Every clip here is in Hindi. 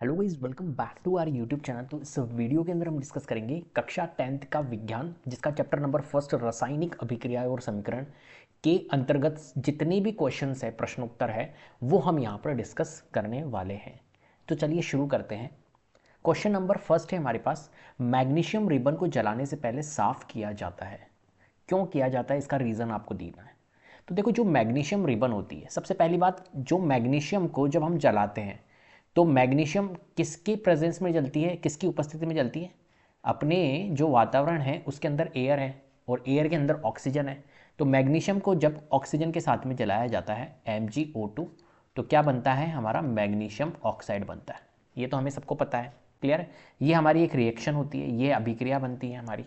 Hello guys, welcome back to our YouTube channel. तो इस वीडियो के अंदर हम डिस्कस करेंगे कक्षा 10th का विज्ञान, जिसका चैप्टर नंबर फर्स्ट रासायनिक अभिक्रियाएं और समीकरण के अंतर्गत जितने भी क्वेश्चंस है, प्रश्नोत्तर है, वो हम यहाँ पर डिस्कस करने वाले हैं। तो चलिए शुरू करते हैं। क्वेश्चन नंबर फर्स्ट है हमारे पास, मैग्नीशियम रिबन को जलाने से पहले साफ किया जाता है। क्यों किया जाता है, इसका रीज़न आपको देना है। तो देखो, जो मैग्नीशियम रिबन होती है, सबसे पहली बात, जो मैग्नीशियम को जब हम जलाते हैं तो मैग्नीशियम किसके प्रेजेंस में जलती है, किसकी उपस्थिति में जलती है? अपने जो वातावरण है उसके अंदर एयर है और एयर के अंदर ऑक्सीजन है। तो मैग्नीशियम को जब ऑक्सीजन के साथ में जलाया जाता है MgO2, तो क्या बनता है? हमारा मैग्नीशियम ऑक्साइड बनता है। ये तो हमें सबको पता है, क्लियर है। ये हमारी एक रिएक्शन होती है, ये अभिक्रिया बनती है हमारी।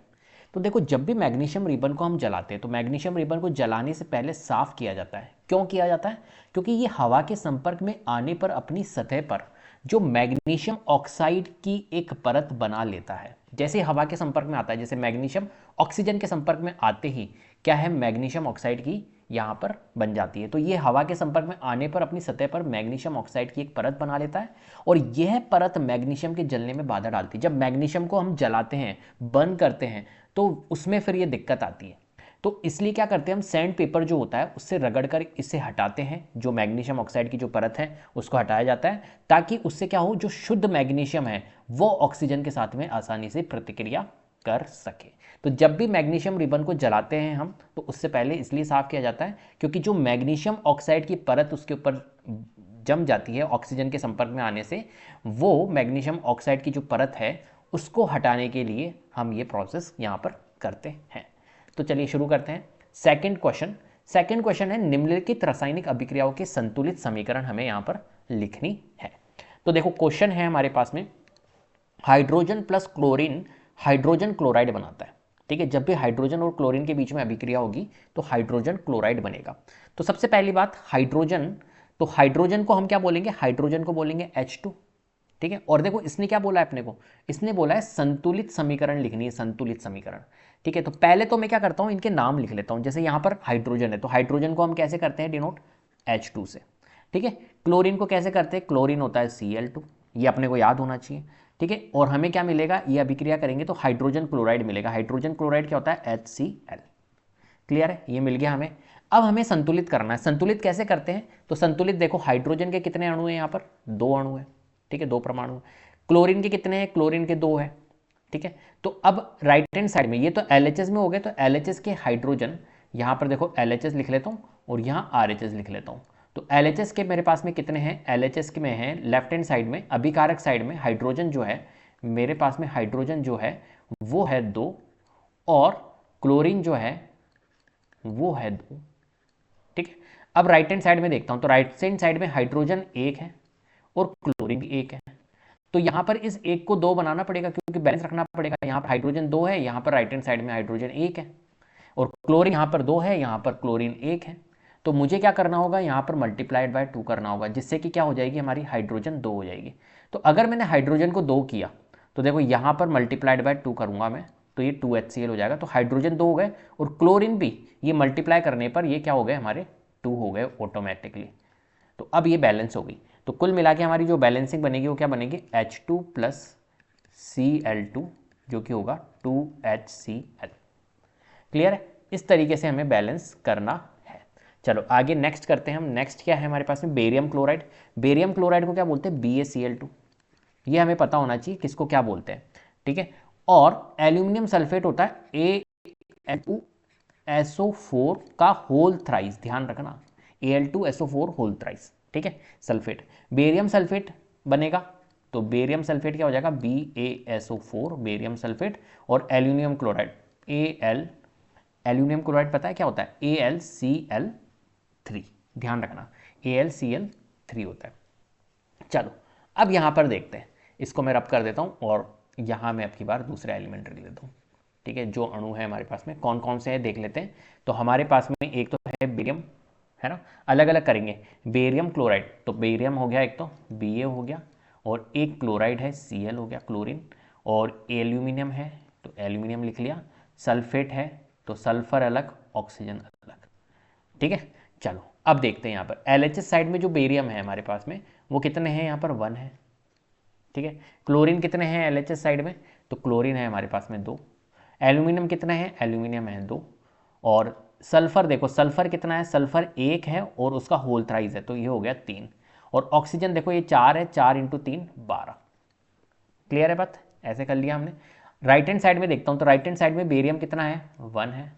तो देखो, जब भी मैग्नीशियम रिबन को हम जलाते हैं तो मैग्नीशियम रिबन को जलाने से पहले साफ किया जाता है। क्यों किया जाता है? क्योंकि ये हवा के संपर्क में आने पर अपनी सतह पर जो मैग्नीशियम ऑक्साइड की एक परत बना लेता है। जैसे हवा के संपर्क में आता है, जैसे मैग्नीशियम ऑक्सीजन के संपर्क में आते ही क्या है, मैग्नीशियम ऑक्साइड की यहाँ पर बन जाती है। तो ये हवा के संपर्क में आने पर अपनी सतह पर मैग्नीशियम ऑक्साइड की एक परत बना लेता है और यह परत मैग्नीशियम के जलने में बाधा डालती है। जब मैग्नीशियम को हम जलाते हैं, बर्न करते हैं, तो उसमें फिर ये दिक्कत आती है। तो इसलिए क्या करते हैं, हम सैंड पेपर जो होता है उससे रगड़कर इसे हटाते हैं। जो मैग्नीशियम ऑक्साइड की जो परत है उसको हटाया जाता है, ताकि उससे क्या हो, जो शुद्ध मैग्नीशियम है वो ऑक्सीजन के साथ में आसानी से प्रतिक्रिया कर सके। तो जब भी मैग्नीशियम रिबन को जलाते हैं हम, तो उससे पहले इसलिए साफ किया जाता है क्योंकि जो मैग्नीशियम ऑक्साइड की परत उसके ऊपर जम जाती है ऑक्सीजन के संपर्क में आने से, वो मैग्नीशियम ऑक्साइड की जो परत है उसको हटाने के लिए हम ये प्रोसेस यहाँ पर करते हैं। तो चलिए शुरू करते हैं। सेकंड क्वेश्चन है, निम्नलिखित रासायनिक अभिक्रियाओं के संतुलित समीकरण हमें यहां पर लिखनी है। तो देखो, क्वेश्चन है हमारे पास में, hydrogen plus chlorine hydrogen chloride बनाता है। ठीक है, जब भी हाइड्रोजन और क्लोरीन के बीच में अभिक्रिया होगी तो हाइड्रोजन क्लोराइड बनेगा। तो सबसे पहली बात, हाइड्रोजन, तो हाइड्रोजन को हम क्या बोलेंगे? हाइड्रोजन को बोलेंगे H2। ठीक है, और देखो इसने क्या बोला है अपने को, इसने बोला है संतुलित समीकरण लिखनी है, संतुलित समीकरण। ठीक है, तो पहले तो मैं क्या करता हूं, इनके नाम लिख लेता हूं। जैसे यहां पर हाइड्रोजन है तो हाइड्रोजन को हम कैसे करते हैं डिनोट? H2 से। ठीक है, क्लोरीन को कैसे करते हैं? क्लोरीन होता है Cl2, ये अपने को याद होना चाहिए। ठीक है, और हमें क्या मिलेगा, ये अभिक्रिया करेंगे तो हाइड्रोजन क्लोराइड मिलेगा। हाइड्रोजन क्लोराइड क्या होता है? HCl। क्लियर है, ये मिल गया हमें। अब हमें संतुलित करना है। संतुलित कैसे करते हैं? तो संतुलित देखो, हाइड्रोजन के कितने अणु हैं यहाँ पर? 2 अणु हैं। ठीक है, 2 परमाणु। क्लोरीन के कितने हैं? क्लोरीन के 2 हैं। ठीक है, तो अब राइट हैंड साइड में, ये तो LHS में हो गए, तो LHS के हाइड्रोजन, यहाँ पर देखो LHS लिख लेता हूँ और यहाँ RHS लिख लेता हूँ। तो LHS के मेरे पास में कितने हैं? LHS के में है लेफ्ट हैंड साइड में, अभिकारक साइड में हाइड्रोजन जो है मेरे पास में, हाइड्रोजन जो है वो है 2, और क्लोरीन जो है वो है 2। ठीक है, अब राइट हैंड साइड में देखता हूं तो राइट हैंड साइड में हाइड्रोजन 1 है और क्लोरीन भी 1 है। तो यहां पर इस एक को 2 बनाना पड़ेगा, क्योंकि बैलेंस रखना पड़ेगा। यहां पर हाइड्रोजन 2 है, यहां पर राइट हैंड साइड में हाइड्रोजन 1 है, और क्लोरीन यहां पर 2 है, यहां पर क्लोरीन 1 है। तो मुझे क्या करना होगा, यहां पर मल्टीप्लाइड बाय 2 करना होगा, जिससे कि क्या हो जाएगी, हमारी हाइड्रोजन 2 हो जाएगी। तो अगर मैंने हाइड्रोजन को 2 किया तो देखो यहां पर मल्टीप्लाइड बाय 2 करूंगा मैं, तो ये 2HCl हो जाएगा। तो हाइड्रोजन 2 हो गए और क्लोरीन भी, ये मल्टीप्लाई करने पर ये क्या हो गए, हमारे 2 हो गए ऑटोमेटिकली। तो अब ये बैलेंस हो गई। तो कुल मिला के हमारी जो बैलेंसिंग बनेगी वो क्या बनेगी? H2 प्लस Cl2, जो कि होगा 2HCl। क्लियर है, इस तरीके से हमें बैलेंस करना है। चलो आगे नेक्स्ट करते हैं हम। नेक्स्ट क्या है हमारे पास में? Barium chloride. बेरियम क्लोराइड को क्या बोलते हैं? BaCl2। ये हमें पता होना चाहिए किसको क्या बोलते हैं। ठीक है, और एल्यूमिनियम सल्फेट होता है Al2SO4 का होल थ्राइस, ध्यान रखना, Al2SO4 होल थ्राइस। ठीक है, सल्फेट, बेरियम सल्फेट बनेगा। तो बेरियम सल्फेट क्या हो जाएगा? BaSO4 बेरियम सल्फेट, और aluminium chloride Al, aluminium chloride पता है क्या होता है? AlCl3, ध्यान रखना, AlCl3 होता है। चलो अब यहाँ पर देखते हैं, इसको मैं रब कर देता हूँ और यहाँ मैं अब की बार दूसरा एलिमेंट लिख देता हूँ। ठीक है, जो अणु है हमारे पास में कौन कौन से हैं देख लेते हैं। तो हमारे पास में एक तो है बेरियम, है ना, अलग अलग करेंगे। बेरियम क्लोराइड, तो बेरियम हो गया एक, तो Ba हो गया, और एक क्लोराइड है Cl हो गया, क्लोरीन, और एल्यूमिनियम है तो एल्यूमिनियम लिख लिया, सल्फेट है तो सल्फर अलग, ऑक्सीजन अलग। ठीक है, चलो अब देखते हैं यहाँ पर LHS साइड में जो बेरियम है हमारे पास में वो कितने हैं? यहाँ पर 1 है। ठीक है। क्लोरीन कितने हैं LHS साइड में, तो क्लोरीन है हमारे पास में 2। एल्यूमिनियम कितने हैं, एल्यूमिनियम है 2। और सल्फर देखो, सल्फर कितना है, सल्फर 1 है और उसका होल थ्राइज है, तो ये हो गया 3। और ऑक्सीजन देखो ये 4 है, 4 × 3 12। क्लियर है बात, ऐसे कर लिया हमने। राइट हैंड साइड में देखता हूँ, तो राइट हैंड साइड में बेरियम कितना है, 1 है।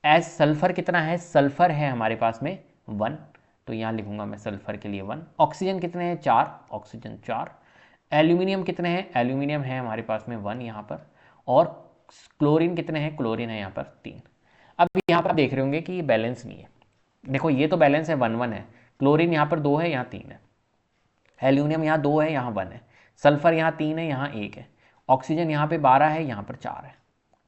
एज सल्फर कितना है, सल्फर है हमारे पास में 1, तो यहाँ लिखूंगा मैं सल्फर के लिए 1। ऑक्सीजन कितने हैं, 4, ऑक्सीजन 4। एल्यूमिनियम कितने हैं, एल्यूमिनियम है हमारे पास में 1 यहाँ पर। और क्लोरीन कितने हैं, क्लोरीन है यहाँ पर 3। अब यहाँ पर आप देख रहे होंगे कि ये बैलेंस नहीं है। देखो ये तो बैलेंस है, 1 1 है। क्लोरीन यहाँ पर 2 है, यहाँ 3 है। एल्यूमिनियम यहाँ 2 है, यहाँ 1 है। सल्फर यहाँ 3 है, यहाँ 1 है। ऑक्सीजन यहाँ पे 12 है, यहाँ पर 4 है।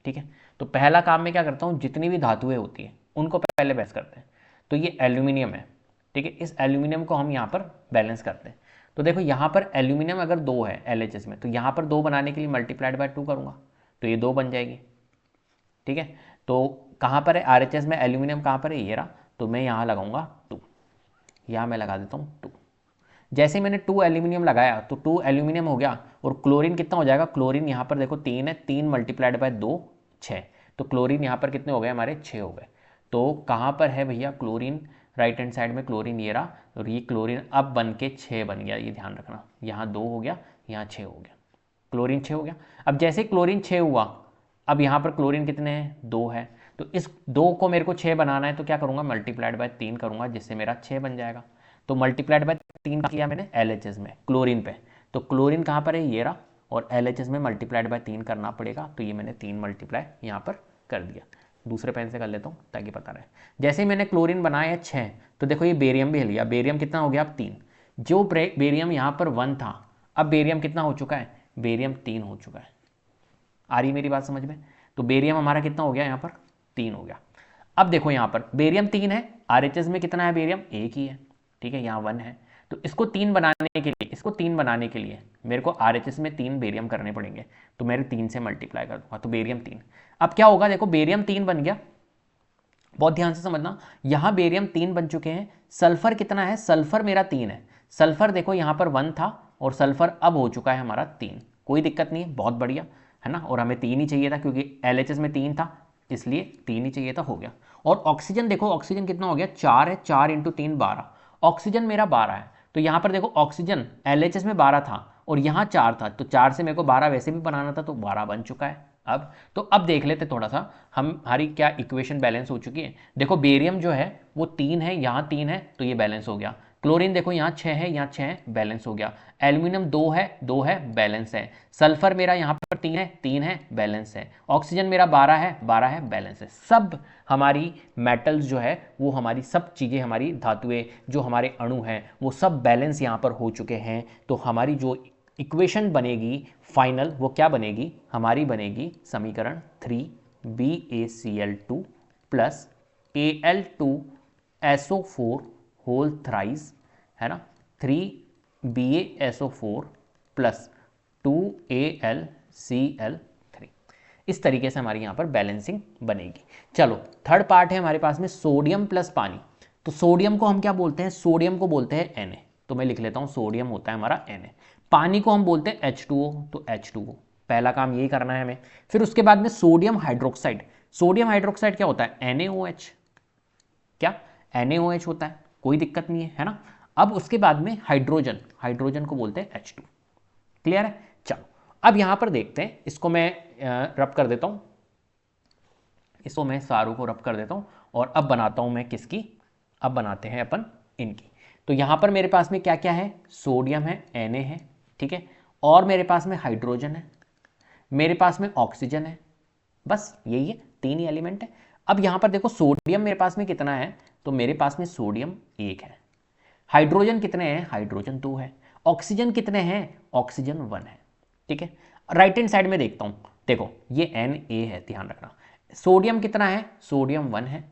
ठीक है, तो पहला काम मैं क्या करता हूँ, जितनी भी धातुएं होती हैं उनको पहले बैलेंस करते हैं। तो ये एल्यूमिनियम है, ठीक है, इस एल्यूमिनियम को हम यहाँ पर बैलेंस करते हैं। तो देखो यहाँ पर एल्यूमिनियम अगर 2 है LHS में, तो यहाँ पर 2 बनाने के लिए मल्टीप्लाइड बाय 2 करूँगा, तो ये 2 बन जाएगी। ठीक है, तो कहाँ पर है RHS में एल्यूमिनियम, कहाँ पर है, ये रहा। तो मैं यहाँ लगाऊंगा 2, यहाँ मैं लगा देता हूँ 2। जैसे मैंने 2 एल्यूमिनियम लगाया तो 2 एल्यूमिनियम हो गया। और क्लोरीन कितना हो जाएगा, क्लोरीन यहाँ पर देखो 3 है, 3 मल्टीप्लाइड बाय 2 6। तो क्लोरीन यहाँ पर कितने हो गए हमारे, 6 हो गए। तो कहाँ पर है भैया क्लोरीन, राइट हैंड साइड में क्लोरीन ये रहा। और ये क्लोरीन अब बन के 6 बन गया, ये ध्यान रखना। यहाँ 2 हो गया, यहाँ 6 हो गया, क्लोरीन 6 हो गया। अब जैसे क्लोरीन 6 हुआ, अब यहाँ पर क्लोरीन कितने हैं, 2 है। तो इस 2 को मेरे को 6 बनाना है, तो क्या करूँगा, मल्टीप्लाइड बाय 3 करूँगा, जिससे मेरा 6 बन जाएगा। तो मल्टीप्लाइड बाय 3 किया मैंने LHS में क्लोरीन पे। तो क्लोरीन कहाँ पर है, ये रहा। और LHS में मल्टीप्लाइड बाय 3 करना पड़ेगा, तो ये मैंने 3 मल्टीप्लाई यहाँ पर कर दिया। दूसरे पेन से कर लेता हूँ ताकि पता रहे। जैसे ही मैंने क्लोरीन बनाया 6, तो देखो ये बेरियम भी लिया। बेरियम कितना हो गया, अब 3। जो बेरियम यहाँ पर 1 था, अब बेरियम कितना हो चुका है, बेरियम 3 हो चुका है। आ रही मेरी बात समझ में। तो बेरियम हमारा कितना हो गया, यहाँ पर 3 हो गया। अब देखो यहाँ पर बेरियम 3 है, RHS में कितना है बेरियम, 1 ही है। ठीक है, यहाँ 1 है। तो इसको 3 बनाने के लिए, इसको 3 बनाने के लिए मेरे को RHS में 3 बेरियम करने पड़ेंगे। तो मेरे 3 से मल्टीप्लाई कर दूंगा, तो बेरियम 3। अब क्या होगा, देखो बेरियम 3 बन गया। बहुत ध्यान से समझना, यहाँ बेरियम 3 बन चुके हैं। सल्फर कितना है, सल्फर मेरा 3 है। सल्फर देखो यहाँ पर 1 था और सल्फर अब हो चुका है हमारा 3। कोई दिक्कत नहीं है, बहुत बढ़िया है ना। और हमें 3 ही चाहिए था क्योंकि LHS में 3 था, इसलिए 3 ही चाहिए था, हो गया। और ऑक्सीजन देखो, ऑक्सीजन कितना हो गया, 4 है, 4 × 3 12। ऑक्सीजन मेरा 12 है। तो यहाँ पर देखो ऑक्सीजन LHS में 12 था और यहाँ 4 था, तो 4 से मेरे को 12 वैसे भी बनाना था, तो 12 बन चुका है। अब देख लेते थोड़ा सा हमारी क्या इक्वेशन बैलेंस हो चुकी है। देखो बेरियम जो है वो 3 है, यहाँ 3 है, तो ये बैलेंस हो गया। क्लोरीन देखो यहाँ 6 है, यहाँ 6 है, बैलेंस हो गया। एल्यूमिनियम 2 है, 2 है, बैलेंस है। सल्फर मेरा यहाँ पर 3 है, 3 है, बैलेंस है। ऑक्सीजन मेरा 12 है, 12 है, बैलेंस है। सब हमारी मेटल्स जो है वो हमारी सब चीज़ें, हमारी धातुएं जो हमारे अणु हैं वो सब बैलेंस यहाँ पर हो चुके हैं। तो हमारी जो इक्वेशन बनेगी फाइनल, वो क्या बनेगी हमारी, बनेगी समीकरण 3BaCl2 plus Al2SO4 whole thrice, है ना, 3BaSO4 प्लस 2AlCl3। इस तरीके से हमारी यहाँ पर बैलेंसिंग बनेगी। चलो थर्ड पार्ट है हमारे पास में सोडियम प्लस पानी। तो सोडियम को हम क्या बोलते हैं, सोडियम को बोलते हैं Na। तो मैं लिख लेता हूँ, सोडियम होता है हमारा Na। पानी को हम बोलते हैं H2O, तो H2O। पहला काम यही करना है हमें। फिर उसके बाद में सोडियम हाइड्रोक्साइड। सोडियम हाइड्रोक्साइड क्या होता है, NaOH। क्या NaOH होता है, कोई दिक्कत नहीं है ना। अब उसके बाद में हाइड्रोजन, हाइड्रोजन को बोलते हैं H2। क्लियर है। चलो अब यहां पर देखते हैं, इसको मैं रब कर देता हूं, इसको मैं सारों को रब कर देता हूं और अब बनाता हूं मैं किसकी, अब बनाते हैं अपन इनकी। तो यहां पर मेरे पास में क्या क्या है, सोडियम है, Na है, ठीक है, और मेरे पास में हाइड्रोजन है, मेरे पास में ऑक्सीजन है, बस यही है, 3 ही एलिमेंट है। अब यहां पर देखो सोडियम मेरे पास में कितना है, तो मेरे पास में सोडियम 1 है। हाइड्रोजन कितने हैं, हाइड्रोजन 2 है। ऑक्सीजन कितने हैं, ऑक्सीजन 1 है। ठीक है, राइट हैंड साइड में देखता हूं, देखो ये Na है, ध्यान रखना। सोडियम कितना है, सोडियम 1 है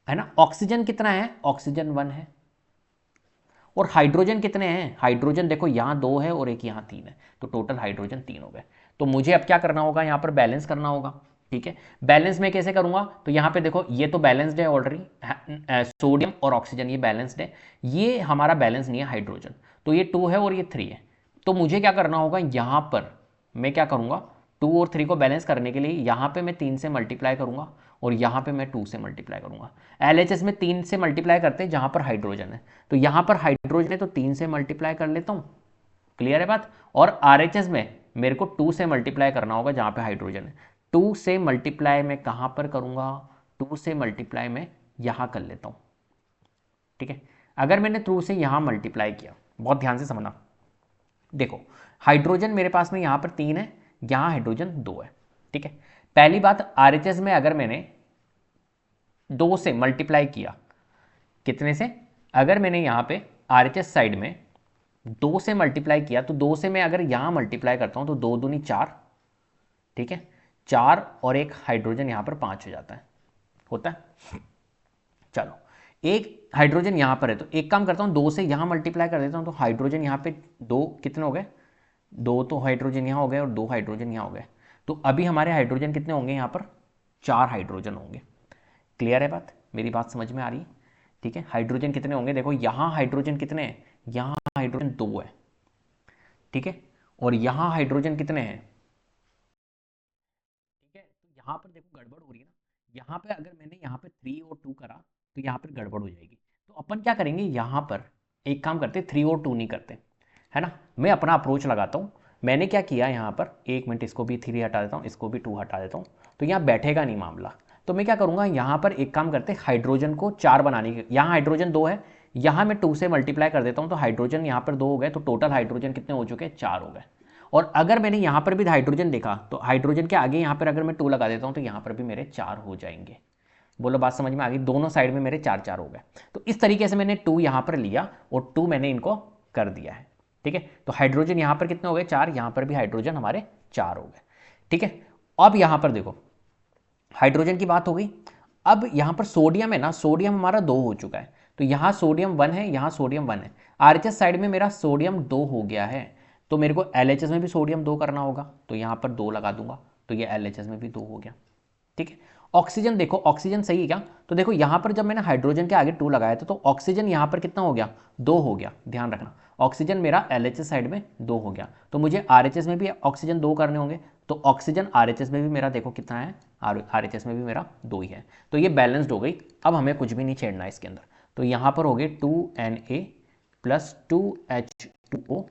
ना। ऑक्सीजन कितना है, ऑक्सीजन 1 है। और हाइड्रोजन कितने हैं, हाइड्रोजन देखो यहाँ 2 है और एक यहाँ 3 है, तो टोटल हाइड्रोजन 3 हो गए। तो मुझे अब क्या करना होगा, यहाँ पर बैलेंस करना होगा। ठीक है, बैलेंस में कैसे करूंगा, तो यहाँ पे देखो ये तो बैलेंस्ड है ऑलरेडी, सोडियम और ऑक्सीजन ये बैलेंस्ड है। ये हमारा बैलेंस नहीं है हाइड्रोजन, तो ये 2 है और ये 3 है। तो मुझे क्या करना होगा, यहाँ पर मैं क्या करूँगा, 2 और 3 को बैलेंस करने के लिए यहाँ पे मैं 3 से मल्टीप्लाई करूँगा और यहाँ पे मैं 2 से मल्टीप्लाई करूँगा। एलएचएस में 3 से मल्टीप्लाई करते हैं जहाँ पर हाइड्रोजन है, तो यहाँ पर हाइड्रोजन है तो 3 से मल्टीप्लाई कर लेता हूँ। क्लियर है बात। और आरएचएस में मेरे को 2 से मल्टीप्लाई करना होगा जहाँ पे हाइड्रोजन है। 2 से मल्टीप्लाई मैं कहाँ पर करूँगा, 2 से मल्टीप्लाई मैं यहाँ कर लेता हूँ। ठीक है, अगर मैंने 2 से यहाँ मल्टीप्लाई किया, बहुत ध्यान से समझना, देखो हाइड्रोजन मेरे पास में यहाँ पर 3 है, यहाँ हाइड्रोजन 2 है। ठीक है, पहली बात आरएचएस में अगर मैंने 2 से मल्टीप्लाई किया, कितने से, अगर मैंने यहाँ पे आरएचएस साइड में 2 से मल्टीप्लाई किया तो 2 से मैं अगर यहाँ मल्टीप्लाई करता हूँ तो 2 दूनी 4, ठीक है, 4 और एक हाइड्रोजन यहाँ पर 5 हो जाता है, होता है। चलो एक हाइड्रोजन यहाँ पर है तो एक काम करता हूँ, 2 से यहाँ मल्टीप्लाई कर देता हूँ तो हाइड्रोजन यहाँ पे 2 कितने हो गए, 2 तो हाइड्रोजन यहाँ हो गए और 2 हाइड्रोजन यहाँ हो गए। तो अभी हमारे हाइड्रोजन कितने होंगे, यहाँ पर 4 हाइड्रोजन होंगे। क्लियर है बात, मेरी बात समझ में आ रही है। ठीक है, हाइड्रोजन कितने होंगे, देखो यहाँ हाइड्रोजन कितने हैं, यहाँ हाइड्रोजन 2 है। ठीक है, और यहाँ हाइड्रोजन कितने हैं, ठीक है, तो यहाँ पर देखो गड़बड़ हो रही है ना, यहाँ पे अगर मैंने यहाँ पे 3 और 2 करा तो यहाँ पर गड़बड़ हो जाएगी। तो अपन क्या करेंगे, यहाँ पर एक काम करते, 3 और 2 नहीं करते, है ना, मैं अपना अप्रोच लगाता हूँ। मैंने क्या किया यहाँ पर, एक मिनट, इसको भी 3 हटा देता हूँ, इसको भी 2 हटा देता हूँ, तो यहाँ बैठेगा नहीं मामला। तो मैं क्या करूँगा, यहाँ पर एक काम करते, हाइड्रोजन को 4 बनाने के, यहाँ हाइड्रोजन 2 है, यहाँ मैं 2 से मल्टीप्लाई कर देता हूँ तो हाइड्रोजन यहाँ पर 2 हो गए, तो टोटल हाइड्रोजन कितने हो चुके हैं, 4 हो गए। और अगर मैंने यहाँ पर भी हाइड्रोजन देखा तो हाइड्रोजन के आगे यहाँ पर अगर मैं 2 लगा देता हूँ तो यहाँ पर भी मेरे 4 हो जाएंगे। बोलो बात समझ में आ गई, दोनों साइड में मेरे 4 4 हो गए। तो इस तरीके से मैंने 2 यहाँ पर लिया और 2 मैंने इनको कर दिया है। ठीक है, तो हाइड्रोजन यहाँ पर कितने हो गए, 4, यहाँ पर भी हाइड्रोजन हमारे 4 हो गए। ठीक है, अब यहाँ पर देखो हाइड्रोजन की बात हो गई। अब यहाँ पर सोडियम है ना, सोडियम हमारा 2 हो चुका है, तो यहाँ सोडियम 1 है, यहाँ सोडियम 1 है। आरएचएस साइड में मेरा सोडियम 2 हो गया है, तो मेरे को एलएचएस में भी सोडियम 2 करना होगा, तो यहाँ पर 2 लगा दूंगा, तो ये एलएचएस में भी 2 हो गया। ठीक है, ऑक्सीजन देखो, ऑक्सीजन सही है क्या, तो देखो यहाँ पर जब मैंने हाइड्रोजन के आगे 2 लगाया था तो ऑक्सीजन यहाँ पर कितना हो गया, 2 हो गया। ध्यान रखना, ऑक्सीजन मेरा एलएचएस साइड में 2 हो गया, तो मुझे आरएचएस में भी ऑक्सीजन 2 करने होंगे, तो ऑक्सीजन आरएचएस में भी मेरा देखो कितना है, आरएचएस में भी मेरा 2 ही है, तो ये बैलेंस्ड हो गई। अब हमें कुछ भी नहीं छेड़ना है इसके अंदर, तो यहाँ पर हो गए 2Na प्लस 2H2O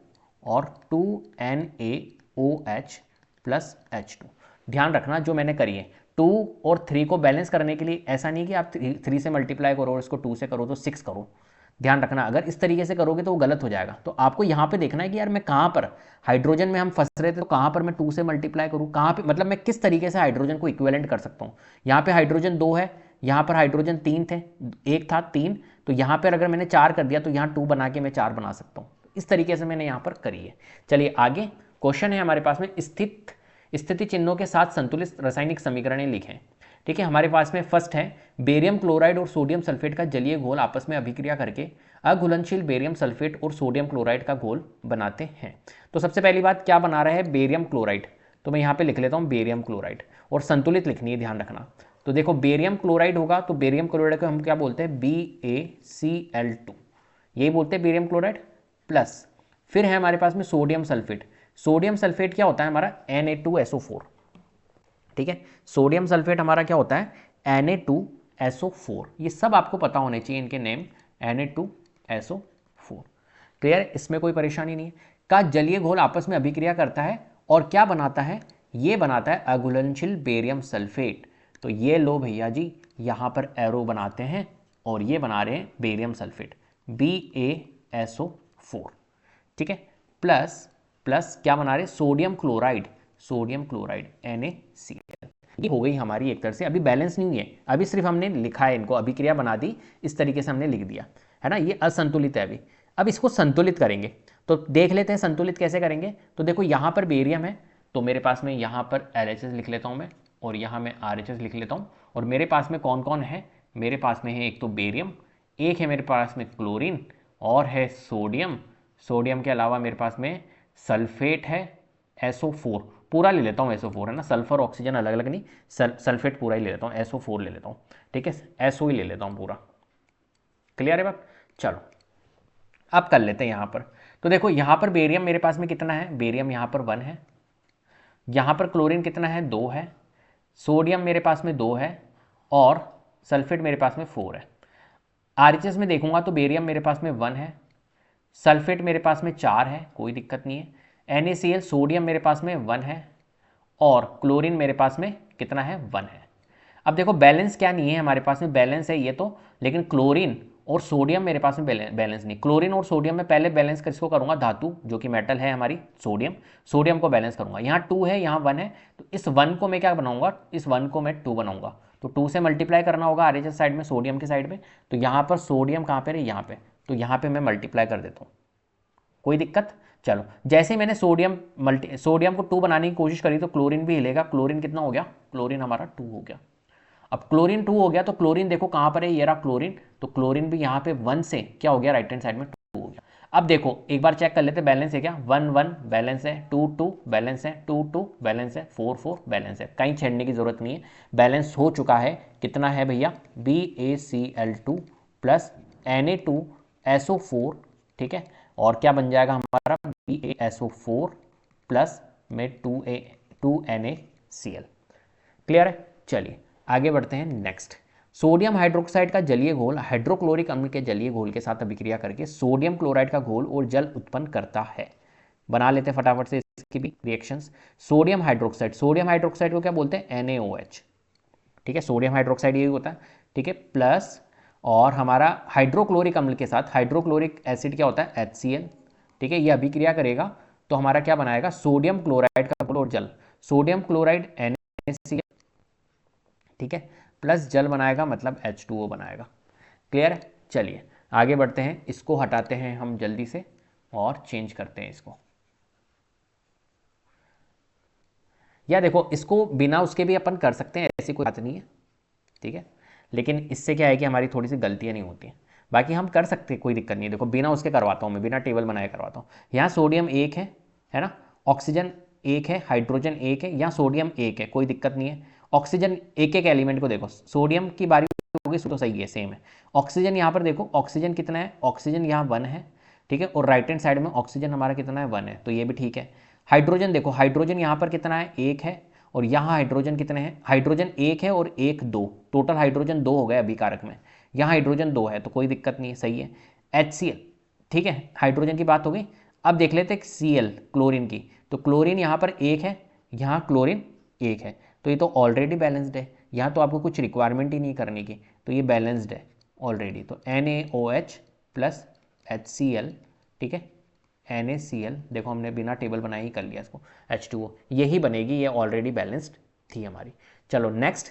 और 2NaOH प्लस H2। ध्यान रखना जो मैंने करी है, 2 और 3 को बैलेंस करने के लिए ऐसा नहीं कि आप 3 से मल्टीप्लाई करो और इसको 2 से करो तो 6 करो। ध्यान रखना, अगर इस तरीके से करोगे तो वो गलत हो जाएगा। तो आपको यहाँ पे देखना है कि यार मैं कहाँ पर, हाइड्रोजन में हम फंस रहे थे तो कहाँ पर मैं 2 से मल्टीप्लाई करूँ, कहाँ पे, मतलब मैं किस तरीके से हाइड्रोजन को इक्विवेलेंट कर सकता हूँ। यहाँ पे हाइड्रोजन 2 है, यहाँ पर हाइड्रोजन 3 थे, एक था 3, तो यहाँ पर अगर मैंने 4 कर दिया तो यहाँ 2 बना के मैं 4 बना सकता हूँ। इस तरीके से मैंने यहाँ पर करी है। चलिए आगे क्वेश्चन है हमारे पास में, स्थिति चिन्हों के साथ संतुलित रासायनिक समीकरणें लिखें। ठीक है, हमारे पास में फर्स्ट है, बेरियम क्लोराइड और सोडियम सल्फेट का जलीय घोल आपस में अभिक्रिया करके अघुलनशील बेरियम सल्फेट और सोडियम क्लोराइड का घोल बनाते हैं। तो सबसे पहली बात क्या बना रहा है, बेरियम क्लोराइड, तो मैं यहाँ पे लिख लेता हूँ बेरियम क्लोराइड, और संतुलित लिखनी है, ध्यान रखना। तो देखो बेरियम क्लोराइड होगा तो बेरियम क्लोराइड को हम क्या बोलते हैं, BaCl2, यही बोलते हैं बेरियम क्लोराइड। प्लस फिर है हमारे पास में सोडियम सल्फेट, सोडियम सल्फेट क्या होता है हमारा, Na2SO4। ठीक है, सोडियम सल्फेट हमारा क्या होता है, Na2SO4, ये सब आपको पता होने चाहिए इनके नेम, Na2SO4। क्लियर, इसमें कोई परेशानी नहीं है। का जलीय घोल आपस में अभिक्रिया करता है और क्या बनाता है, ये बनाता है अघुलनशील बेरियम सल्फेट। तो ये लो भैया जी, यहाँ पर एरो बनाते हैं और ये बना रहे हैं बेरियम सल्फेट, BaSO4। ठीक है, प्लस प्लस क्या बना रहे हैं, sodium chloride, sodium chloride NaCl। ये हो गई हमारी एक तरह से, अभी बैलेंस नहीं हुई है, अभी सिर्फ हमने लिखा है, इनको अभिक्रिया बना दी, इस तरीके से हमने लिख दिया है ना, ये असंतुलित है अभी। अब इसको संतुलित करेंगे, तो देख लेते हैं संतुलित कैसे करेंगे। तो देखो यहाँ पर बेरियम है, तो मेरे पास में यहाँ पर LHS लिख लेता हूँ मैं, और यहाँ मैं RHS लिख लेता हूँ। और मेरे पास में कौन कौन है, मेरे पास में है एक तो बेरियम, एक है मेरे पास में क्लोरीन, और है सोडियम, सोडियम के अलावा मेरे पास में सल्फेट है SO4, पूरा ले लेता हूँ SO4, है ना, सल्फर ऑक्सीजन अलग अलग नहीं, सल्फेट पूरा ही ले लेता हूँ, SO4 ले लेता हूँ। ठीक है, SO ही ले लेता हूँ पूरा। क्लियर है बात, चलो अब कर लेते हैं यहाँ पर। तो देखो यहाँ पर बेरियम मेरे पास में कितना है, बेरियम यहाँ पर 1 है, यहाँ पर क्लोरीन कितना है, 2 है, सोडियम मेरे पास में 2 है और सल्फेट मेरे पास में 4 है। आरएचएस में देखूंगा तो बेरियम मेरे पास में 1 है, सल्फेट मेरे पास में 4 है, कोई दिक्कत नहीं है। NaCl सोडियम मेरे पास में 1 है और क्लोरीन मेरे पास में कितना है, 1 है। अब देखो बैलेंस क्या नहीं है हमारे पास में, बैलेंस है ये तो, लेकिन क्लोरीन और सोडियम मेरे पास में बैलेंस नहीं। क्लोरीन और सोडियम में पहले बैलेंस किसको करूंगा, धातु जो कि मेटल है हमारी सोडियम, सोडियम को बैलेंस करूंगा। यहाँ 2 है, यहाँ 1 है, तो इस 1 को मैं क्या बनाऊंगा, इस 1 को मैं 2 बनाऊंगा। तो 2 से मल्टीप्लाई करना होगा आरएचएस साइड में, सोडियम की साइड में। तो यहाँ पर सोडियम कहाँ पर है, यहाँ पे, तो यहाँ पे मैं मल्टीप्लाई कर देता हूँ, कोई दिक्कत। चलो जैसे मैंने सोडियम को 2 बनाने की कोशिश करी तो क्लोरीन भी हिलेगा। क्लोरीन कितना हो गया, क्लोरीन हमारा 2 हो गया। अब क्लोरीन 2 हो गया तो क्लोरीन देखो कहां पर है, ये रहा क्लोरीन, तो क्लोरीन भी यहां पे 1 से क्या हो गया, राइट हैंड साइड में 2 हो गया। अब देखो एक बार चेक कर लेते बैलेंस है क्या, 1 1 बैलेंस है, 2 2 बैलेंस है, 2 2 बैलेंस है, 4 4 बैलेंस है, कहीं छेड़ने की जरूरत नहीं है, बैलेंस हो चुका है। कितना है भैया, BaCl2 प्लस Na2SO4, ठीक है, और क्या बन जाएगा हमारा, BaSO4 प्लस में 2NaCl। क्लियर है। चलिए आगे बढ़ते हैं नेक्स्ट। सोडियम हाइड्रोक्साइड का जलीय घोल हाइड्रोक्लोरिक अम्ल के जलीय घोल के साथ अभिक्रिया करके सोडियम क्लोराइड का घोल और जल उत्पन्न करता है। बना लेते हैं फटाफट से इसकी भी रिएक्शंस। सोडियम हाइड्रोक्साइड को क्या बोलते हैं, NaOH, ठीक है, सोडियम हाइड्रोक्साइड यही होता है, ठीक है, प्लस और हमारा हाइड्रोक्लोरिक अम्ल के साथ हाइड्रोक्लोरिक एसिड क्या होता है, HCl, ठीक है, ये अभिक्रिया करेगा तो हमारा क्या बनाएगा, सोडियम क्लोराइड का घोल और जल, सोडियम क्लोराइड NaCl, ठीक है, प्लस जल बनाएगा मतलब H2O बनाएगा। क्लियर है। चलिए आगे बढ़ते हैं, इसको हटाते हैं हम जल्दी से और चेंज करते हैं इसको। या देखो इसको बिना उसके भी अपन कर सकते हैं, ऐसी कोई बात नहीं है, ठीक है, लेकिन इससे क्या है कि हमारी थोड़ी सी गलतियां नहीं होती हैं, बाकी हम कर सकते हैं, कोई दिक्कत नहीं है। देखो बिना उसके करवाता हूँ मैं, बिना टेबल बनाए करवाता हूँ। यहाँ सोडियम 1 है ना, ऑक्सीजन 1 है, हाइड्रोजन 1 है, यहाँ सोडियम 1 है, कोई दिक्कत नहीं है। ऑक्सीजन एक एक एलिमेंट को देखो, सोडियम की बारी होगी तो सही है, सेम है। ऑक्सीजन यहाँ पर देखो, ऑक्सीजन कितना है, ऑक्सीजन यहाँ 1 है, ठीक है, और राइट हैंड साइड में ऑक्सीजन हमारा कितना है, 1 है, तो ये भी ठीक है। हाइड्रोजन देखो, हाइड्रोजन यहाँ पर कितना है, 1 है, और यहाँ हाइड्रोजन कितने हैं, हाइड्रोजन 1 है और 1 2, टोटल हाइड्रोजन 2 हो गए अभिकारक में, यहाँ हाइड्रोजन 2 है तो कोई दिक्कत नहीं है, सही है। HCl, ठीक है, हाइड्रोजन की बात हो गई। अब देख लेते हैं Cl, क्लोरीन की, तो क्लोरीन यहाँ पर 1 है, यहाँ क्लोरीन 1 है, तो ये तो ऑलरेडी बैलेंस्ड है, यहाँ तो आपको कुछ रिक्वायरमेंट ही नहीं करने की, तो ये बैलेंस्ड है ऑलरेडी। तो NaOH प्लस HCl, ठीक है, NaCl, देखो हमने बिना टेबल बनाए ही कर लिया इसको, H2O यही बनेगी, ये ऑलरेडी बैलेंस्ड थी हमारी। चलो नेक्स्ट,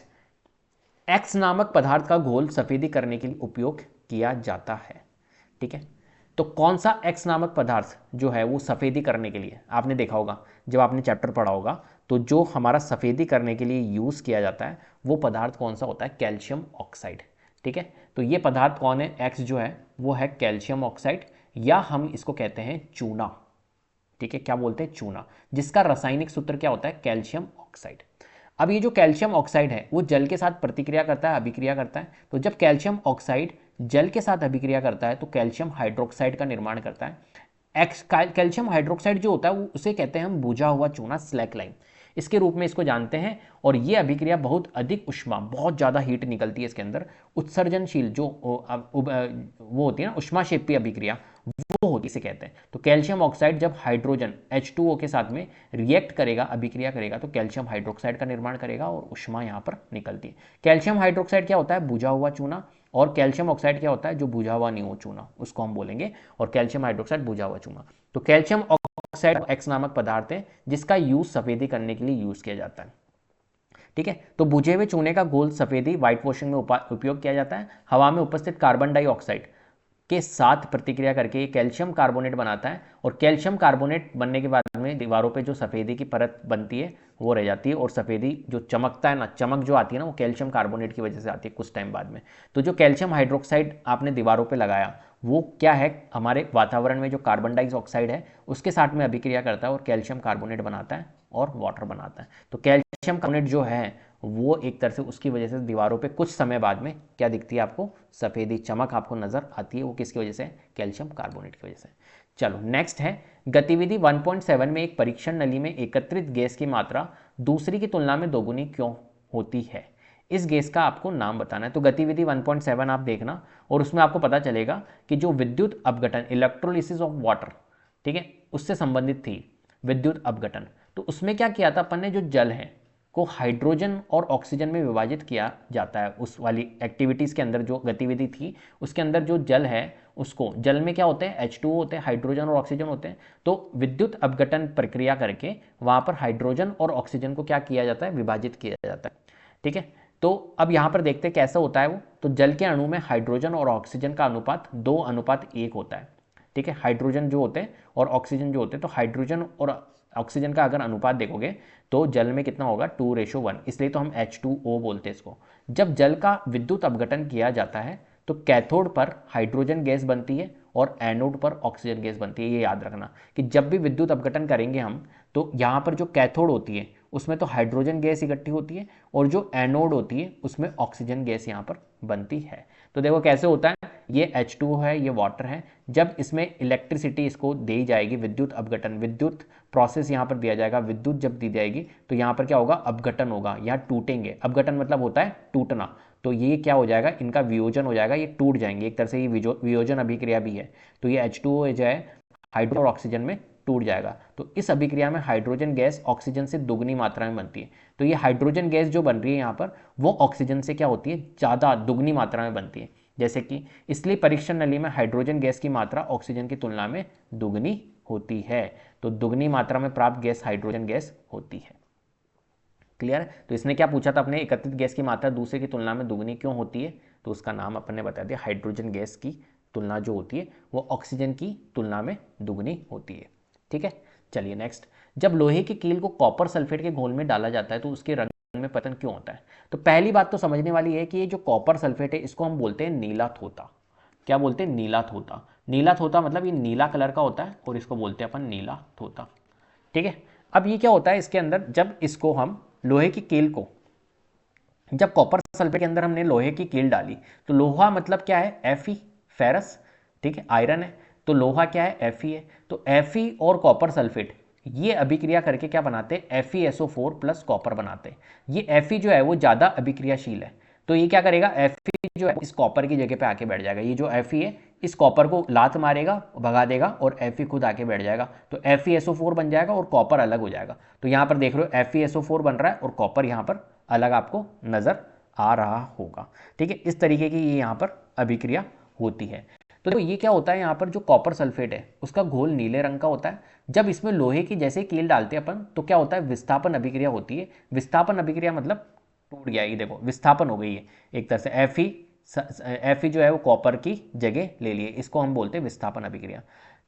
X नामक पदार्थ का घोल सफेदी करने के लिए उपयोग किया जाता है, ठीक है, तो कौन सा X नामक पदार्थ जो है वो सफेदी करने के लिए, आपने देखा होगा जब आपने चैप्टर पढ़ा होगा, तो जो हमारा सफेदी करने के लिए यूज किया जाता है वो पदार्थ कौन सा होता है, कैल्शियम ऑक्साइड, ठीक है, तो ये पदार्थ कौन है, X जो है वो है कैल्शियम ऑक्साइड, या हम इसको कहते हैं चूना, ठीक है, क्या बोलते हैं, चूना, जिसका रासायनिक सूत्र क्या होता है, कैल्शियम ऑक्साइड। अब ये जो कैल्शियम ऑक्साइड है वो जल के साथ प्रतिक्रिया करता है, अभिक्रिया करता है, तो जब कैल्शियम ऑक्साइड जल के साथ अभिक्रिया करता है तो कैल्शियम हाइड्रोक्साइड का निर्माण करता है। कैल्शियम हाइड्रोक्साइड जो होता है वो उसे कहते हैं हम बुझा हुआ चूना, स्लैक लाइम, इसके रूप में इसको जानते हैं। और ये अभिक्रिया बहुत अधिक उष्मा, बहुत ज़्यादा हीट निकलती है इसके अंदर, उत्सर्जनशील जो वो होती है ना उष्माक्षेपी अभिक्रिया, वो होती इसे कहते हैं। तो कैल्शियम ऑक्साइड जब हाइड्रोजन H2O के साथ में रिएक्ट करेगा, अभिक्रिया करेगा, तो कैल्शियम हाइड्रोक्साइड का निर्माण करेगा और उष्मा यहाँ पर निकलती है। कैल्शियम हाइड्रोक्साइड क्या होता है, बुझा हुआ चूना, और कैल्शियम ऑक्साइड क्या होता है, जो बुझा हुआ नहीं हो चूना, उसको हम बोलेंगे, और कैल्शियम हाइड्रोक्साइड बुझा हुआ चूना। तो कैल्शियम ऑक्साइड X नामक पदार्थ है जिसका यूज सफेदी करने के लिए यूज किया जाता है, ठीक है। तो बुझे हुए चूने का घोल सफेदी व्हाइट वॉशिंग में उपयोग किया जाता है। हवा में उपस्थित कार्बन डाइऑक्साइड के साथ प्रतिक्रिया करके ये कैल्शियम कार्बोनेट बनाता है, और कैल्शियम कार्बोनेट बनने के बाद में दीवारों पे जो सफ़ेदी की परत बनती है वो रह जाती है, और सफ़ेदी जो चमकता है ना, चमक जो आती है ना, वो कैल्शियम कार्बोनेट की वजह से आती है कुछ टाइम बाद में। तो जो कैल्शियम हाइड्रोक्साइड आपने दीवारों पे लगाया वो क्या है, हमारे वातावरण में जो कार्बन डाइऑक्साइड है उसके साथ में अभिक्रिया करता है और कैल्शियम कार्बोनेट बनाता है और वाटर बनाता है। तो कैल्शियम कार्बोनेट जो है वो एक तरह से उसकी वजह से दीवारों पे कुछ समय बाद में क्या दिखती है आपको, सफ़ेदी चमक आपको नज़र आती है, वो किसकी वजह से, कैल्शियम कार्बोनेट की वजह से। चलो नेक्स्ट है गतिविधि 1.7 में एक परीक्षण नली में एकत्रित गैस की मात्रा दूसरी की तुलना में दोगुनी क्यों होती है। इस गैस का आपको नाम बताना है। तो गतिविधि 1.7 आप देखना और उसमें आपको पता चलेगा कि जो विद्युत अपघटन इलेक्ट्रोलिसिस ऑफ वाटर, ठीक है, उससे संबंधित थी विद्युत अपघटन। तो उसमें क्या किया था अपन ने, जो जल है को हाइड्रोजन और ऑक्सीजन में विभाजित किया जाता है। उस वाली एक्टिविटीज़ के अंदर जो गतिविधि थी उसके अंदर जो जल है उसको, जल में क्या होते हैं, H2O होते हैं, हाइड्रोजन और ऑक्सीजन होते हैं। तो विद्युत अपघटन प्रक्रिया करके वहाँ पर हाइड्रोजन और ऑक्सीजन को क्या किया जाता है, विभाजित किया जाता है। ठीक है, तो अब यहाँ पर देखते हैं कैसा होता है वो। तो जल के अणु में हाइड्रोजन और ऑक्सीजन का अनुपात 2:1 होता है। ठीक है, हाइड्रोजन जो होते हैं और ऑक्सीजन जो होते हैं, तो हाइड्रोजन और ऑक्सीजन का अगर अनुपात देखोगे तो जल में कितना होगा, 2:1, इसलिए तो हम H2O बोलते हैं इसको। जब जल का विद्युत अपघटन किया जाता है तो कैथोड पर हाइड्रोजन गैस बनती है और एनोड पर ऑक्सीजन गैस बनती है। ये याद रखना कि जब भी विद्युत अपघटन करेंगे हम, तो यहाँ पर जो कैथोड होती है उसमें तो हाइड्रोजन गैस इकट्ठी होती है और जो एनोड होती है उसमें ऑक्सीजन गैस यहाँ पर बनती है। तो देखो कैसे होता है, ये H2O है, ये वाटर है। जब इसमें इलेक्ट्रिसिटी इसको दी जाएगी, विद्युत अपघटन, विद्युत प्रोसेस यहाँ पर दिया जाएगा, विद्युत जब दी जाएगी तो यहाँ पर क्या होगा, अपघटन होगा, यहाँ टूटेंगे। अपघटन मतलब होता है टूटना। तो ये क्या हो जाएगा, इनका वियोजन हो जाएगा, ये टूट जाएंगे। एक तरह से ये वियोजन अभिक्रिया भी है। तो ये H2O जो है हाइड्रोजन और ऑक्सीजन में टूट जाएगा। तो इस अभिक्रिया में हाइड्रोजन गैस ऑक्सीजन से दुगनी मात्रा में बनती है। तो ये हाइड्रोजन गैस जो बन रही है यहाँ पर, वो ऑक्सीजन से क्या होती है, ज़्यादा दुगनी मात्रा में बनती है। जैसे कि इसलिए परीक्षण नली में हाइड्रोजन गैस की मात्रा ऑक्सीजन की तुलना में दुगनी होती है। तो दुगनी मात्रा में प्राप्त गैस हाइड्रोजन गैस होती है। क्लियर है। तो इसने क्या पूछा था अपने, एकत्रित गैस की मात्रा दूसरे की तुलना में दुगनी क्यों होती है। तो उसका नाम अपन ने बता दिया, हाइड्रोजन गैस की तुलना जो होती है वो ऑक्सीजन की तुलना में दुगनी होती है। ठीक है, चलिए नेक्स्ट। जब लोहे की कील को कॉपर सल्फेट के घोल में डाला जाता है तो उसके रंग में पतन क्यों होता है। तो पहली बात तो समझने वाली है कि ये जो कॉपर सल्फेट है इसको हम बोलते हैं नीला थोता। क्या बोलते हैं, नीला थोता। नीला थोता मतलब ये नीला कलर का होता है और इसको बोलते हैं अपन नीला थोता। ठीक है, अब ये क्या होता है इसके अंदर, जब इसको हम लोहे की कील को, जब कॉपर सल्फेट के अंदर हमने लोहे की कील डाली, तो लोहा मतलब क्या है, Fe, फेरस, ठीक है, आयरन है। तो लोहा क्या है, Fe है। तो Fe और कॉपर सल्फेट ये अभिक्रिया करके क्या बनाते हैं, FeSO4 प्लस कॉपर बनाते हैं। ये Fe जो है वो ज़्यादा अभिक्रियाशील है। तो ये क्या करेगा, Fe जो है इस कॉपर की जगह पे आके बैठ जाएगा। ये जो Fe है इस कॉपर को लात मारेगा, भगा देगा और Fe खुद आके बैठ जाएगा। तो FeSO4 बन जाएगा और कॉपर अलग हो जाएगा। तो यहाँ पर देख रहे हो FeSO4 बन रहा है और कॉपर यहाँ पर अलग आपको नज़र आ रहा होगा। ठीक है, इस तरीके की ये यहाँ पर अभिक्रिया होती है। तो देखो ये क्या होता है, यहाँ पर जो कॉपर सल्फेट है उसका घोल नीले रंग का होता है। जब इसमें लोहे की जैसे कील डालते हैं अपन तो क्या होता है, विस्थापन अभिक्रिया होती है। विस्थापन अभिक्रिया मतलब टूट गया, ये देखो विस्थापन हो गई है एक तरह से। Fe जो है वो कॉपर की जगह ले लिए, इसको हम बोलते हैं विस्थापन अभिक्रिया।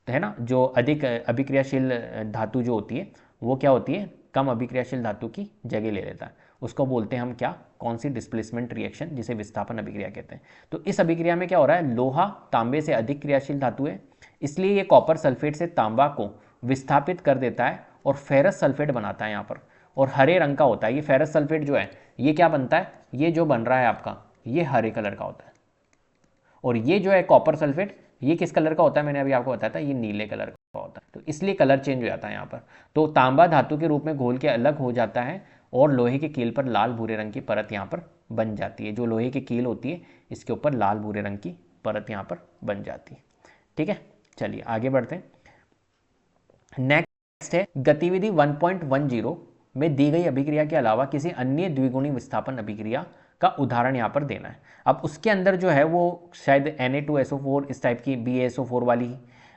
तो है ना, जो अधिक अभिक्रियाशील धातु जो होती है वो क्या होती है, कम अभिक्रियाशील धातु की जगह ले लेता है। उसको बोलते हैं हम क्या, कौन सी, डिस्प्लेसमेंट रिएक्शन, जिसे विस्थापन अभिक्रिया कहते हैं। तो इस अभिक्रिया में क्या हो रहा है, लोहा तांबे से अधिक क्रियाशील धातु है, इसलिए ये कॉपर सल्फेट से तांबा को विस्थापित कर देता है और फेरस सल्फेट बनाता है यहाँ पर, और हरे रंग का होता है। ये फेरस सल्फेट जो है ये क्या बनता है, ये जो बन रहा है आपका ये हरे कलर का होता है। और ये जो है कॉपर सल्फेट ये किस कलर का होता है, मैंने अभी आपको बताया था, ये नीले कलर का होता है। तो इसलिए कलर चेंज हो जाता है यहाँ पर। तो तांबा धातु के रूप में घोल के अलग हो जाता है और लोहे की कील पर लाल भूरे रंग की परत यहाँ पर बन जाती है। जो लोहे की कील होती है इसके ऊपर लाल भूरे रंग की परत यहाँ पर बन जाती है। ठीक है, चलिए आगे बढ़ते हैं। नेक्स्ट है गतिविधि 1.10 में दी गई अभिक्रिया के अलावा किसी अन्य द्विगुणी विस्थापन अभिक्रिया का उदाहरण यहाँ पर देना है। अब उसके अंदर जो है वो शायद Na2SO4 इस टाइप की BaSO4 वाली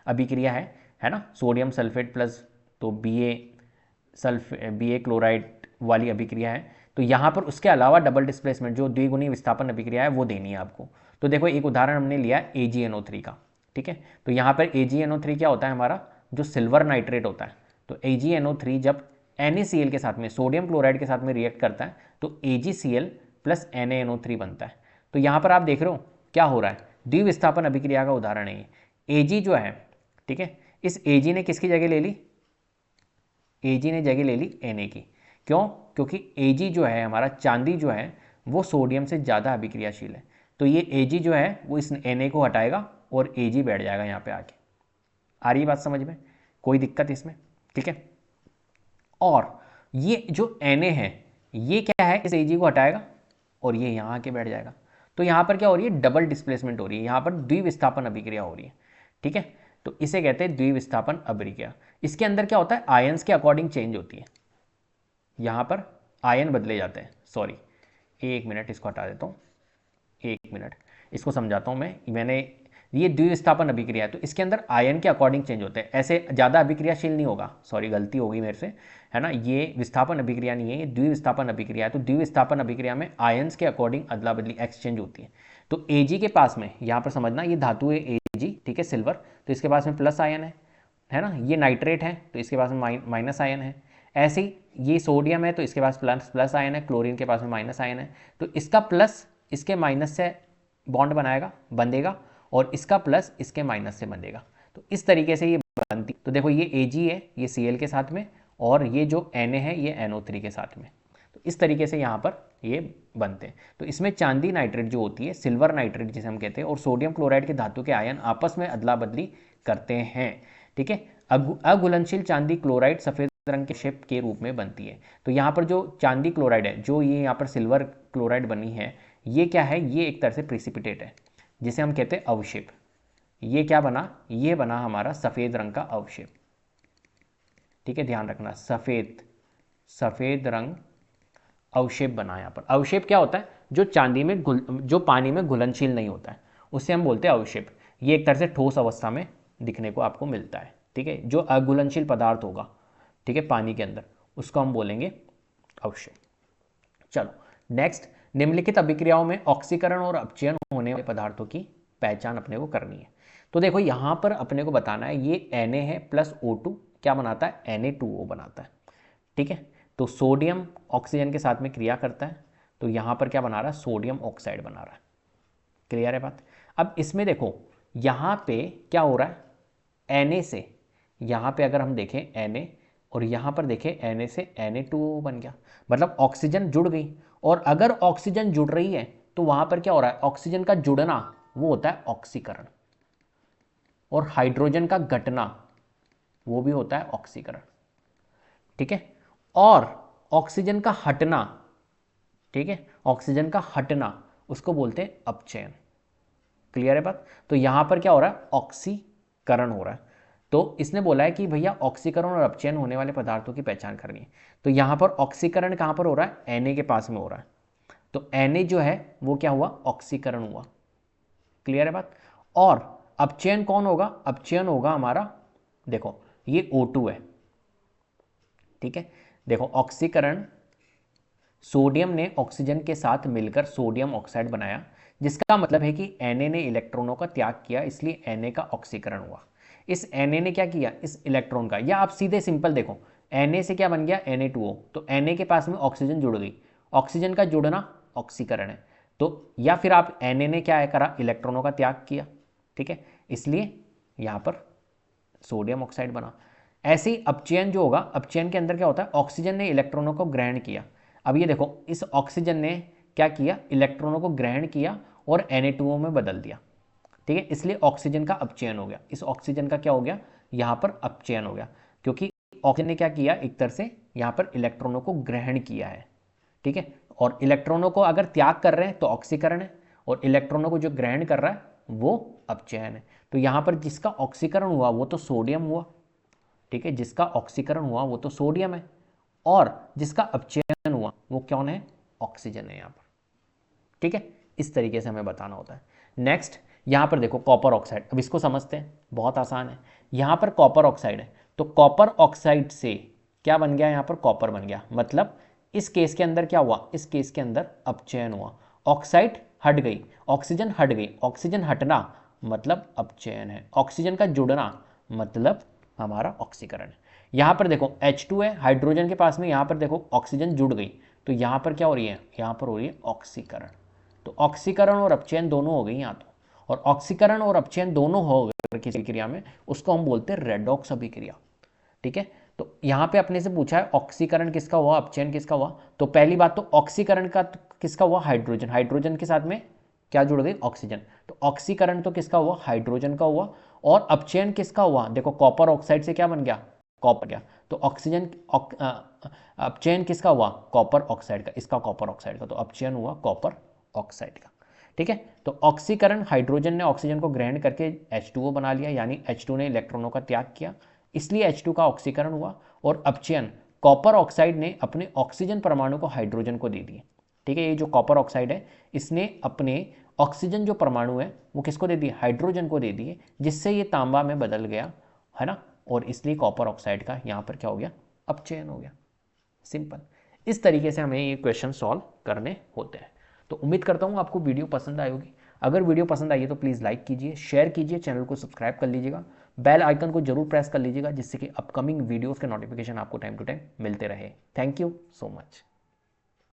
अभिक्रिया है ना, सोडियम सल्फेट प्लस तो BA क्लोराइड वाली अभिक्रिया है। तो यहाँ पर उसके अलावा डबल डिस्प्लेसमेंट जो द्विगुणी विस्थापन अभिक्रिया है वो देनी है आपको। तो देखो एक उदाहरण हमने लिया है AgNO3 का। ठीक है, तो यहाँ पर AgNO3 क्या होता है, हमारा जो सिल्वर नाइट्रेट होता है। तो AgNO3 जब NaCl के साथ में, सोडियम क्लोराइड के साथ में रिएक्ट करता है तो AgCl प्लस NaNO3 बनता है। तो यहाँ पर आप देख रहे हो क्या हो रहा है, द्विविस्थापन अभिक्रिया का उदाहरण है ये। Ag जो है, ठीक है, इस Ag ने किसकी जगह ले ली, Ag ने जगह ले ली Na की। क्यों, क्योंकि Ag जो है हमारा चांदी जो है वो सोडियम से ज़्यादा अभिक्रियाशील है। तो ये Ag जो है वो इस Na को हटाएगा और Ag बैठ जाएगा यहाँ पे आके। आ रही है बात समझ में, कोई दिक्कत इसमें, ठीक है। और ये जो Na है ये क्या है, इस Ag को हटाएगा और ये यहाँ आके बैठ जाएगा, तो यहाँ पर क्या हो रही है, डबल डिस्प्लेसमेंट हो रही है, यहाँ पर द्विविस्थापन अभिक्रिया हो रही है, ठीक है। तो इसे कहते हैं द्विविस्थापन अभिक्रिया। इसके अंदर क्या होता है, आयंस के अकॉर्डिंग चेंज होती है, यहाँ पर आयन बदले जाते हैं, सॉरी 1 मिनट इसको हटा देता हूँ, 1 मिनट इसको समझाता हूँ मैंने ये द्विविस्थापन अभिक्रिया है, तो इसके अंदर आयन के अकॉर्डिंग चेंज होते हैं, ऐसे ज़्यादा अभिक्रियाशील नहीं होगा, सॉरी गलती होगी मेरे से, है ना, ये विस्थापन अभिक्रिया नहीं है, ये द्विविस्थापन अभिक्रिया है। तो द्विविस्थापन अभिक्रिया में आयंस के अकॉर्डिंग अदला बदली एक्सचेंज होती है। तो Ag के पास में, यहाँ पर समझना ये धातु है Ag, ठीक है, सिल्वर, तो इसके पास में प्लस आयन है ना, ये नाइट्रेट है तो इसके पास में माइनस आयन है। ऐसे ही ये सोडियम है तो इसके पास प्लस आयन है, क्लोरीन के पास में माइनस आयन है, तो इसका प्लस इसके माइनस से बॉन्ड बंधेगा और इसका प्लस इसके माइनस से बंधेगा, तो इस तरीके से ये बनती। तो देखो ये Ag है ये Cl के साथ में, और ये जो Na है ये NO3 के साथ में, तो इस तरीके से यहाँ पर ये बनते हैं। तो इसमें चांदी नाइट्रेट जो होती है, सिल्वर नाइट्रेट जिसे हम कहते हैं, और सोडियम क्लोराइड के धातु के आयन आपस में अदला बदली करते हैं, ठीक है। अघुलनशील चांदी क्लोराइड सफ़ेद रंग के शेप के रूप में बनती है। तो यहाँ पर जो चांदी क्लोराइड है, जो ये यहाँ पर सिल्वर क्लोराइड बनी है, ये क्या है, ये एक तरह से प्रिसिपिटेट है जिसे हम कहते हैं अवक्षेप। ये क्या बना, ये बना हमारा सफ़ेद रंग का अवक्षेप, ठीक है, ध्यान रखना, सफ़ेद रंग अवक्षेप बना। यहाँ पर अवक्षेप क्या होता है, जो चांदी में जो पानी में घुलनशील नहीं होता है उससे हम बोलते हैं अवक्षेप। ये एक तरह से ठोस अवस्था में दिखने को आपको मिलता है, ठीक है, जो अघुलनशील पदार्थ होगा, ठीक है, पानी के अंदर, उसको हम बोलेंगे अवक्षेप। चलो नेक्स्ट, निम्नलिखित अभिक्रियाओं में ऑक्सीकरण और अपचयन होने वाले पदार्थों की पहचान अपने को करनी है। तो देखो यहाँ पर अपने को बताना है, ये Na है प्लस O2 क्या बनाता है, Na2O बनाता है, ठीक है। तो सोडियम ऑक्सीजन के साथ में क्रिया करता है, तो यहाँ पर क्या बना रहा है, सोडियम ऑक्साइड बना रहा है, क्लियर है बात। अब इसमें देखो यहाँ पे क्या हो रहा है, Na से यहाँ पे अगर हम देखें Na, और यहाँ पर देखें Na से Na2O बन गया, मतलब ऑक्सीजन जुड़ गई। और अगर ऑक्सीजन जुड़ रही है तो वहाँ पर क्या हो रहा है, ऑक्सीजन का जुड़ना वो होता है ऑक्सीकरण, और हाइड्रोजन का घटना वो भी होता है ऑक्सीकरण, ठीक है। और ऑक्सीजन का हटना, ठीक है, ऑक्सीजन का हटना उसको बोलते हैं अपचयन, क्लियर है बात। तो यहां पर क्या हो रहा है, ऑक्सीकरण हो रहा है। तो इसने बोला है कि भैया ऑक्सीकरण और अपचयन होने वाले पदार्थों की पहचान करनी है। तो यहां पर ऑक्सीकरण कहां पर हो रहा है, Na के पास में हो रहा है, तो Na जो है वो क्या हुआ, ऑक्सीकरण हुआ, क्लियर है बात। और अपचयन कौन होगा, अपचयन होगा हमारा, देखो ये O2 है, ठीक है। देखो ऑक्सीकरण, सोडियम ने ऑक्सीजन के साथ मिलकर सोडियम ऑक्साइड बनाया, जिसका मतलब है कि Na ने इलेक्ट्रॉनों का त्याग किया, इसलिए Na का ऑक्सीकरण हुआ। इस Na ने क्या किया, इस इलेक्ट्रॉन का, या आप सीधे सिंपल देखो Na से क्या बन गया, Na2O, तो Na के पास में ऑक्सीजन जुड़ गई, ऑक्सीजन का जुड़ना ऑक्सीकरण है। तो या फिर आप Na ने क्या करा, इलेक्ट्रॉनों का त्याग किया, ठीक है, इसलिए यहाँ पर सोडियम ऑक्साइड बना। ऐसे ही अपचयन जो होगा, अपचयन के अंदर क्या होता है, ऑक्सीजन ने इलेक्ट्रॉनों को ग्रहण किया। अब ये देखो इस ऑक्सीजन ने क्या किया, इलेक्ट्रॉनों को ग्रहण किया और Na2O में बदल दिया, ठीक है, इसलिए ऑक्सीजन का अपचयन हो गया। इस ऑक्सीजन का क्या हो गया, यहाँ पर अपचयन हो गया, क्योंकि ऑक्सीजन ने क्या किया, एक तरह से यहाँ पर इलेक्ट्रॉनों को ग्रहण किया है, ठीक है। और इलेक्ट्रॉनों को अगर त्याग कर रहे हैं तो ऑक्सीकरण है, और इलेक्ट्रॉनों को जो ग्रहण कर रहा है वो अपचयन है। तो यहाँ पर जिसका ऑक्सीकरण हुआ वो तो सोडियम हुआ, ठीक है, जिसका ऑक्सीकरण हुआ वो तो सोडियम है, और जिसका अपचयन हुआ वो कौन है, ऑक्सीजन है यहाँ पर, ठीक है। इस तरीके से हमें बताना होता है। नेक्स्ट यहाँ पर देखो कॉपर ऑक्साइड, अब इसको समझते हैं, बहुत आसान है। यहाँ पर कॉपर ऑक्साइड है, तो कॉपर ऑक्साइड से क्या बन गया, यहाँ पर कॉपर बन गया, मतलब इस केस के अंदर क्या हुआ, इस केस के अंदर अपचयन हुआ, ऑक्साइड हट गई, ऑक्सीजन हट गई, ऑक्सीजन हटना मतलब अपचयन है, ऑक्सीजन का जुड़ना मतलब हमारा ऑक्सीकरण है। यहाँ पर देखो H2 है, हाइड्रोजन के पास में, यहाँ पर देखो ऑक्सीजन जुड़ गई, तो यहाँ पर क्या हो रही है, यहाँ पर हो रही है ऑक्सीकरण। तो ऑक्सीकरण और अपचयन दोनों हो गई यहाँ तो, और ऑक्सीकरण और अपचयन दोनों हो गए किसी क्रिया में, उसको हम बोलते हैं रेडॉक्स अभिक्रिया, ठीक है। तो यहाँ पे अपने से पूछा है ऑक्सीकरण किसका हुआ, अपचयन किसका हुआ, तो पहली बात तो ऑक्सीकरण का किसका हुआ, हाइड्रोजन, हाइड्रोजन के साथ में क्या जुड़ गई, ऑक्सीजन, तो ऑक्सीकरण तो किसका हुआ, हाइड्रोजन का हुआ। और अपचयन किसका हुआ, देखो कॉपर ऑक्साइड से क्या बन गया, कॉपर गया, तो ऑक्सीजन अपचयन किसका हुआ, कॉपर ऑक्साइड का, इसका कॉपर ऑक्साइड का, तो अपचयन हुआ कॉपर ऑक्साइड का। ठीक है, तो ऑक्सीकरण, हाइड्रोजन ने ऑक्सीजन को ग्रहण करके H2O बना लिया, यानी H2 ने इलेक्ट्रॉनों का त्याग किया, इसलिए H2 का ऑक्सीकरण हुआ। और अपचयन, कॉपर ऑक्साइड ने अपने ऑक्सीजन परमाणु को हाइड्रोजन को दे दिए। ठीक है, ये जो कॉपर ऑक्साइड है इसने अपने ऑक्सीजन जो परमाणु है वो किसको दे दिए, हाइड्रोजन को दे दिए, जिससे ये तांबा में बदल गया, है ना, और इसलिए कॉपर ऑक्साइड का यहाँ पर क्या हो गया, अपचयन हो गया। सिंपल, इस तरीके से हमें ये क्वेश्चन सॉल्व करने होते हैं। तो उम्मीद करता हूँ आपको वीडियो पसंद आई होगी। अगर वीडियो पसंद आई है तो प्लीज़ लाइक कीजिए, शेयर कीजिए, चैनल को सब्सक्राइब कर लीजिएगा, बेल आइकन को जरूर प्रेस कर लीजिएगा, जिससे कि अपकमिंग वीडियोज़ के नोटिफिकेशन आपको टाइम टू टाइम मिलते रहे। Thank you so much.